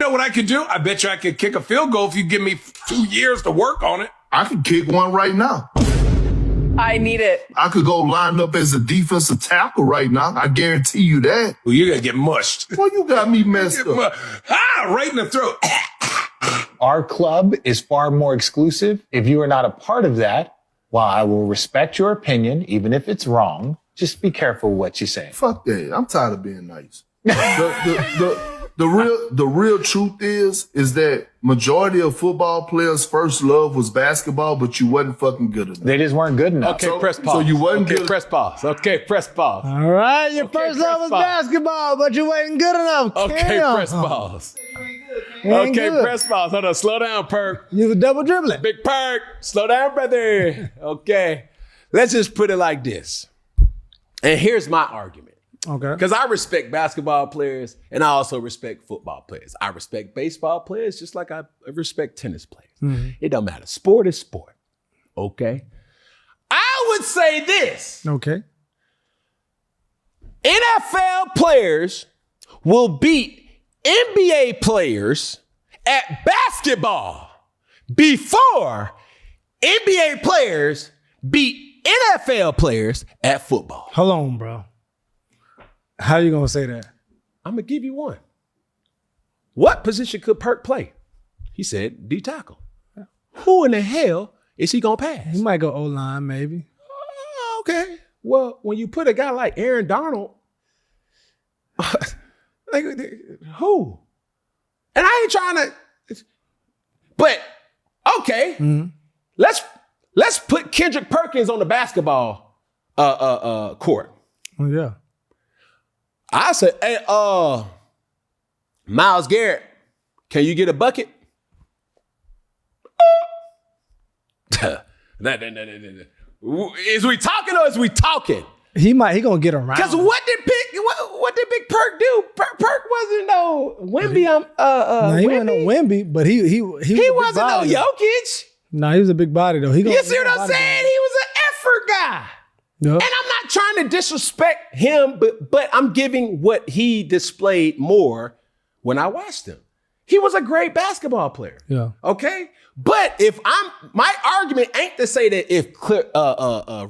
know what I could do? I bet you I could kick a field goal if you give me 2 years to work on it. I could kick one right now. I need it. I could go line up as a defensive tackle right now. I guarantee you that. Well, you're going to get mushed. Well, you got me messed up. Right in the throat. Our club is far more exclusive. If you are not a part of that, while I will respect your opinion, even if it's wrong, just be careful what you say. Fuck that. I'm tired of being nice. The real truth is that majority of football players' first love was basketball, but you wasn't fucking good enough. They just weren't good enough. Okay, press pause. So you wasn't good. Press pause. Okay, press pause. All right, your first love was basketball, but you wasn't good enough. Okay, press pause. Okay, press pause. Hold on, slow down, Perk. You was double dribbling. Big Perk, slow down, brother. Okay, let's just put it like this. And here's my argument. Okay. Because I respect basketball players and I also respect football players. I respect baseball players just like I respect tennis players. Mm-hmm. It don't matter. Sport is sport. Okay. I would say this. Okay. NFL players will beat NBA players at basketball before NBA players beat NFL players at football. Hold on, bro. How you gonna say that? I'm gonna give you one. What position could Perk play? He said D tackle. Who in the hell is he gonna pass? He might go O-line, maybe. Okay. Well, when you put a guy like Aaron Donald, like who? And I ain't trying to, but okay. Mm-hmm. Let's put Kendrick Perkins on the basketball court. Oh yeah. I said, hey, Myles Garrett, can you get a bucket? Is we talking or is we talking? He gonna get around. Because what did Big Perk do? Perk wasn't no Wemby. He wasn't no Wemby, but he wasn't no Jokic. No, he was a big body though. You see what I'm saying? He was an effort guy. Yep. And I'm not trying to disrespect him, but I'm giving what he displayed more when I watched him. He was a great basketball player. Yeah. Okay. But my argument ain't to say that if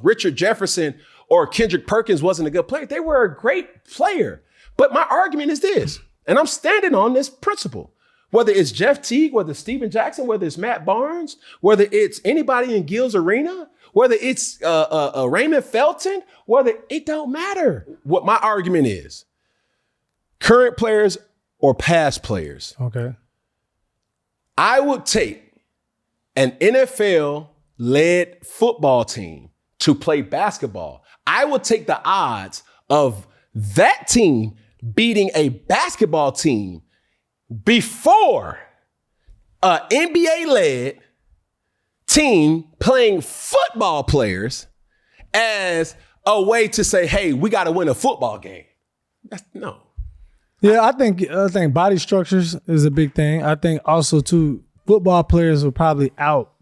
Richard Jefferson or Kendrick Perkins wasn't a good player, they were a great player. But my argument is this, and I'm standing on this principle. Whether it's Jeff Teague, whether it's Steven Jackson, whether it's Matt Barnes, whether it's anybody in Gil's Arena, whether it's Raymond Felton, it don't matter. What my argument is, current players or past players. Okay. I would take an NFL-led football team to play basketball. I would take the odds of that team beating a basketball team before an NBA-led team playing football players as a way to say, hey, we got to win a football game. No. Yeah, I think body structures is a big thing. I think also, too, football players will probably out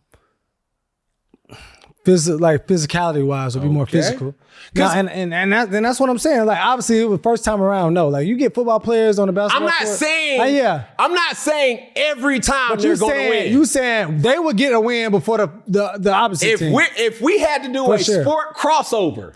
physicality-wise will be more physical. Now, and that's what I'm saying. Like, obviously, it was first time around. No, like, you get football players on the basketball court. I'm not saying every time they're going to win. You saying they would get a win before the opposite team. If we had to do sport crossover,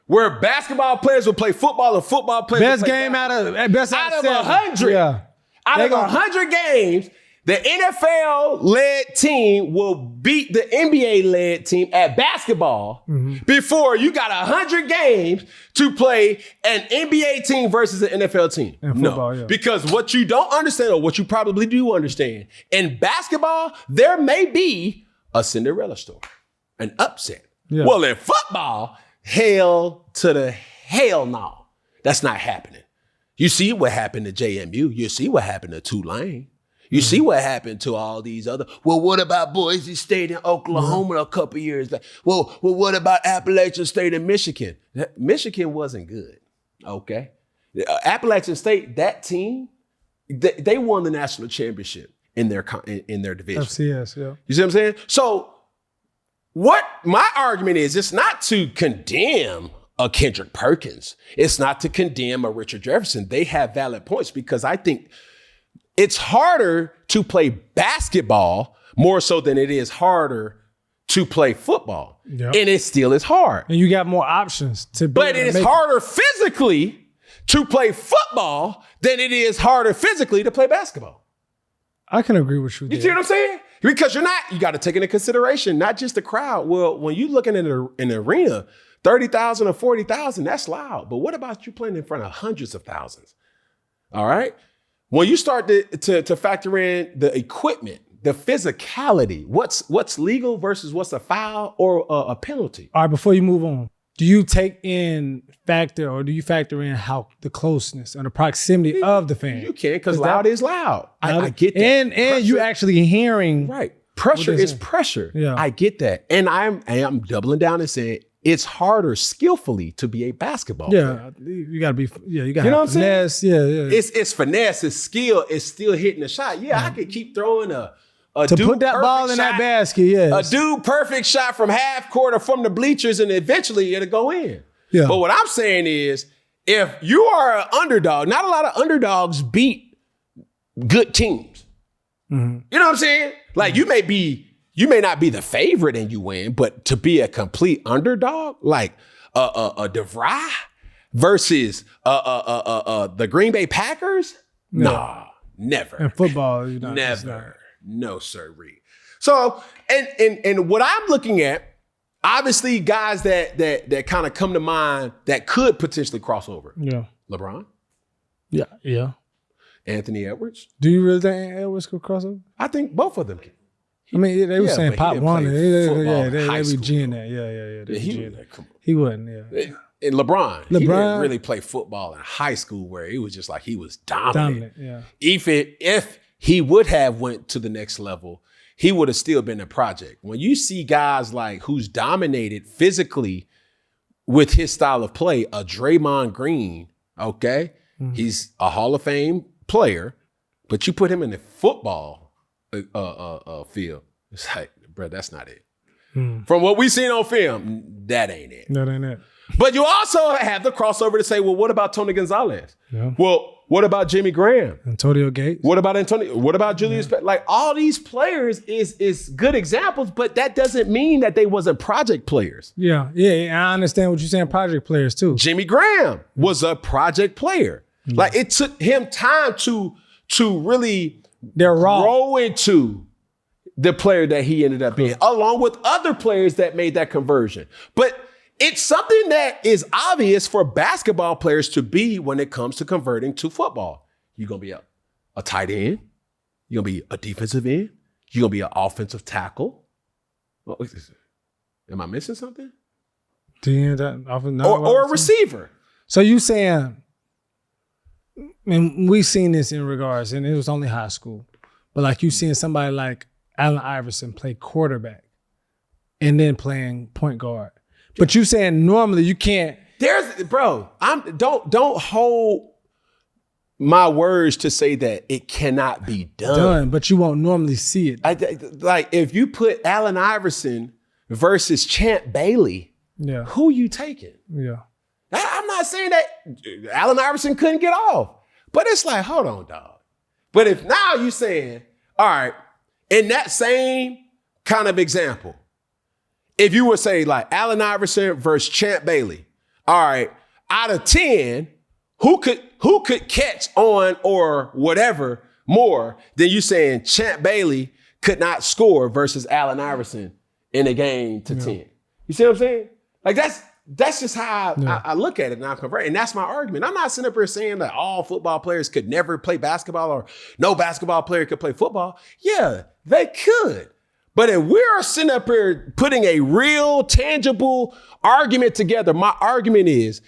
where basketball players would play football and football players best would play game out of 100. Yeah. Out of 100 games, the NFL-led team will beat the NBA-led team at basketball before you got 100 games to play an NBA team versus an NFL team. Because what you don't understand, or what you probably do understand, in basketball, there may be a Cinderella story, an upset. Yeah. Well, in football, hell to the hell no. That's not happening. You see what happened to JMU. You see what happened to Tulane. You see what happened to all these other. Well, what about Boise State in Oklahoma a couple years back? Well, what about Appalachian State in Michigan? Michigan wasn't good. Okay, Appalachian State, that team, they won the national championship in their division. FCS, yeah. You see what I'm saying? So, what my argument is, it's not to condemn a Kendrick Perkins. It's not to condemn a Richard Jefferson. They have valid points because I think it's harder to play basketball more so than it is harder to play football. Yep. And it still is hard. And you got more options to. But it is harder physically to play football than it is harder physically to play basketball. I can agree with you. You see what I'm saying? Because you got to take into consideration not just the crowd. Well, when you're looking in an arena, 30,000 or 40,000, that's loud. But what about you playing in front of hundreds of thousands? All right. When you start to factor in the equipment, the physicality, what's legal versus what's a foul or a penalty. All right, before you move on, do you factor in how the closeness and the proximity of the fan? You can, because loud is loud. I get that. And you actually hearing. Right. Pressure is pressure. Yeah. I get that. And I'm doubling down and saying it's harder skillfully to be a basketball player. You gotta be, you gotta You know have what I'm saying? finesse. Yeah. It's finesse, it's skill, it's still hitting the shot. Yeah, I could keep throwing a to put that ball in that basket, a dude perfect shot from half court or from the bleachers, and eventually it'll go in. Yeah. But what I'm saying is, if you are an underdog, not a lot of underdogs beat good teams. Mm-hmm. You know what I'm saying? Like you may not be the favorite and you win, but to be a complete underdog, like a DeVry versus the Green Bay Packers, nah, never. In football, never. No, sirree. So, and what I'm looking at, obviously guys that kind of come to mind that could potentially cross over. Yeah. LeBron. Yeah. Anthony Edwards. Do you really think Edwards could cross over? I think both of them can. I mean, they were saying but he Pop didn't one. play They football in be high school, G'ing though. that. Yeah. They He, G'ing that. come on. He wasn't, yeah. And LeBron, he didn't really play football in high school where it was just like he was dominant. Yeah. If he would have went to the next level, he would have still been a project. When you see guys like who's dominated physically with his style of play, a Draymond Green, okay? Mm-hmm. He's a Hall of Fame player, but you put him in the football field, it's like, bro, that's not it. From what we've seen on film, that ain't it. That ain't it. But you also have the crossover to say, well, what about Tony Gonzalez? Yeah. Well, what about Jimmy Graham? Antonio Gates? What about Antonio? What about Julius? Yeah. Like all these players is good examples, but that doesn't mean that they wasn't project players. Yeah. I understand what you're saying, project players too. Jimmy Graham was a project player. Mm-hmm. Like it took him time to really grow into the player that he ended up being, along with other players that made that conversion. But it's something that is obvious for basketball players to be when it comes to converting to football. You're going to be a tight end. You're going to be a defensive end. You're going to be an offensive tackle. Am I missing something? Or a receiver. So you saying, and we've seen this in regards, and it was only high school, but like you seeing somebody like Allen Iverson play quarterback and then playing point guard. But you saying normally you can't. Don't hold my words to say that it cannot be done. But you won't normally see it. Like if you put Allen Iverson versus Champ Bailey, who you taking? Yeah. I'm not saying that Allen Iverson couldn't get off, but it's like, hold on, dog. But if now you saying, all right, in that same kind of example, if you would say like Allen Iverson versus Champ Bailey, all right, out of 10, who could catch on or whatever more than you saying Champ Bailey could not score versus Allen Iverson in a game to 10? You see what I'm saying? Like that's just how I look at it and I convert. And that's my argument. I'm not sitting up here saying that all football players could never play basketball or no basketball player could play football. Yeah, they could. But if we're sitting up here putting a real, tangible argument together, my argument is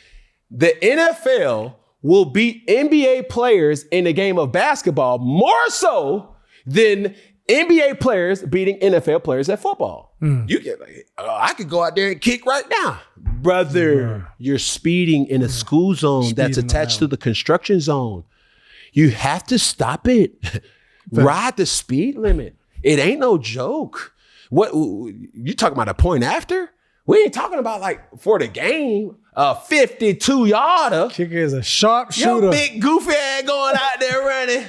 the NFL will beat NBA players in the game of basketball more so than NBA players beating NFL players at football. You get I could go out there and kick right now. Brother, you're speeding in a school zone that's attached to the construction zone. You have to stop it. Ride the speed limit. It ain't no joke. What you talking about a point after? We ain't talking about like for the game, 52-yarder. Kicker is a sharp shooter. Your big goofy ass going out there running.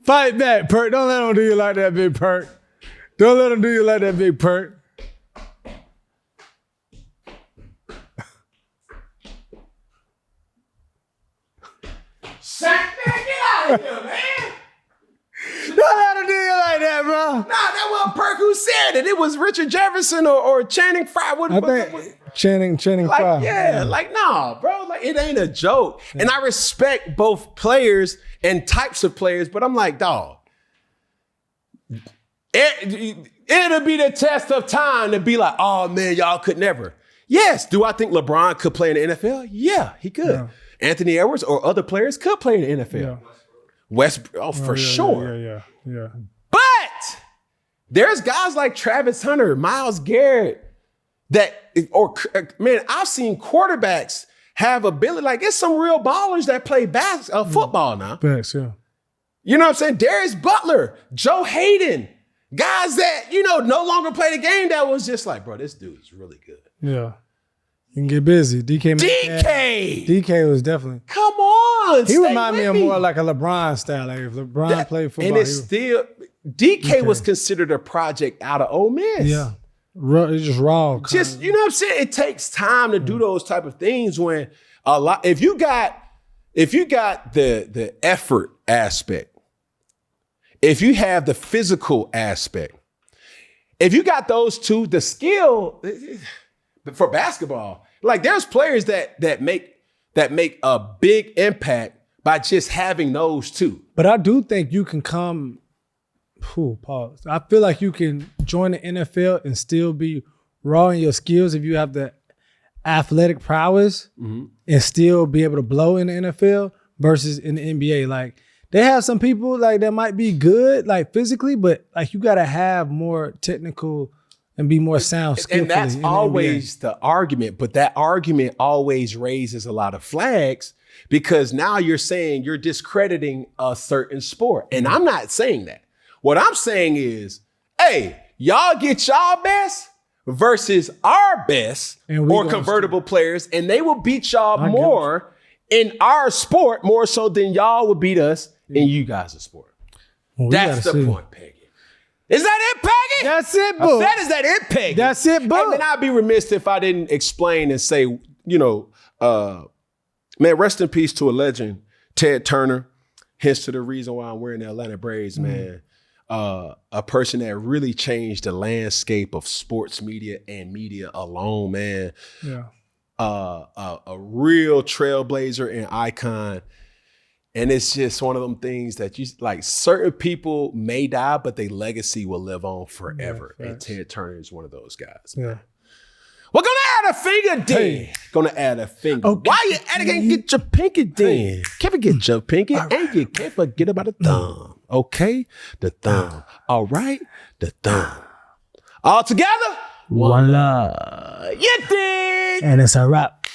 Fight back, Perk. Don't let him do you like that, Big Perk. Don't let him do you like that, Big Perk. Shaq, man, get out of here, man. Don't let him do you like that, bro. Nah, that wasn't Perk who said it. It was Richard Jefferson or Channing Frye. I think Channing like, Frye. yeah, like, nah, bro. Like, it ain't a joke. Yeah. And I respect both players and types of players, but I'm like, dog, it'll be the test of time to be like, oh, man, y'all could never. Yes. Do I think LeBron could play in the NFL? Yeah, he could. Yeah. Anthony Edwards or other players could play in the NFL. Yeah. For sure. Yeah. But there's guys like Travis Hunter, Myles Garrett, I've seen quarterbacks have ability. Like, it's some real ballers that play football now. Facts, yeah. You know what I'm saying? Darius Butler, Joe Hayden, guys that, no longer play the game that was just like, bro, this dude is really good. Yeah. You can get busy. DK was definitely. Come on. He reminded me of more like a LeBron style. Like if LeBron played football. And it's still, DK was considered a project out of Ole Miss. Yeah. It's just raw. Just, you know what I'm saying? It takes time to do those type of things when if you got the effort aspect, if you have the physical aspect, if you got those two, the skill for basketball, like there's players that make a big impact by just having those two. But I do think you can come. Pause. I feel like you can join the NFL and still be raw in your skills if you have the athletic prowess and still be able to blow in the NFL versus in the NBA. Like they have some people like that might be good like physically, but like you got to have more technical and be more sound skillfully. And that's always the argument, but that argument always raises a lot of flags because now you're saying you're discrediting a certain sport. And I'm not saying that. What I'm saying is, hey, y'all get y'all best versus our best or convertible players, and they will beat y'all more in our sport more so than y'all would beat us in you guys' sport. Well, that's the point, Peggy. Is that it, Peggy? That's it, boo. Is that it, Peggy? That's it, boo. Hey, man, I'd be remiss if I didn't explain and say, man, rest in peace to a legend, Ted Turner. Hence to the reason why I'm wearing the Atlanta Braves, man. A person that really changed the landscape of sports media and media alone, man. Yeah. A real trailblazer and icon. And it's just one of them things that you like, certain people may die, but their legacy will live on forever. Yeah, and Ted Turner is one of those guys. Yeah. We're gonna add a finger then. Hey. Gonna add a finger. Okay. Why you adding? Get your pinky then. Can't forget your pinky, and you can't forget about the thumb. Okay, the thumb. All right, the thumb. All together. One love. You dig? And it's a wrap.